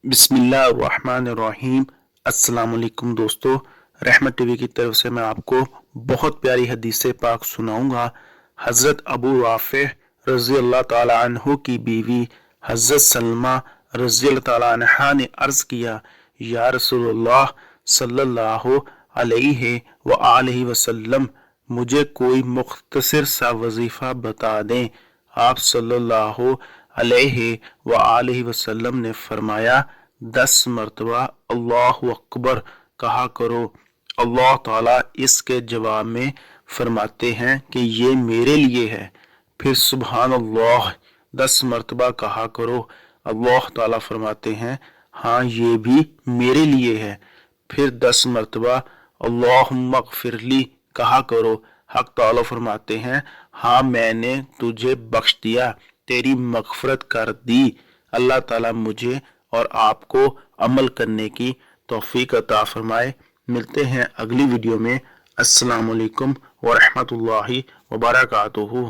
बिस्मिल्लाहिर्रहमानिर्रहीम। अस्सलाम वालेकुम दोस्तों, रहमत टीवी की तरफ से मैं आपको बहुत प्यारी हदीस पाक सुनाऊंगा। हज़रत अबू राफ़े रज़ी अल्लाह ताला अन्हु की बीवी हज़रत सलमा रज़ी अल्लाह ताला अन्हा ने अर्ज़ किया, या रसूलुल्लाह सल्लल्लाहु अलैहि व आलिहि वसल्लम, मुझे कोई मुख्तसर सा वजीफ़ा बता दें। आप सल्लल्लाहु अलैहि व आलिहि वसल्लम ने फरमाया, 10 मरतबा अल्लाहु अकबर कहा करो। अल्लाह ताला इसके जवाब में फरमाते हैं कि ये मेरे लिए है। फिर सुबहान अल्लाह 10 मरतबा कहा करो। अल्लाह ताला फरमाते हैं, हाँ ये भी मेरे लिए है। फिर 10 मरतबा अल्लाहुम्मा ग़फ़िरली कहा करो। हक ताला फरमाते हैं, हाँ मैंने तुझे बख्श दिया, तेरी मग़फ़रत कर दी। अल्लाह ताला मुझे और आपको अमल करने की तौफीक अता फरमाए। मिलते हैं अगली वीडियो में। अस्सलाम वालेकुम व रहमतुल्लाहि व बरकातुहू।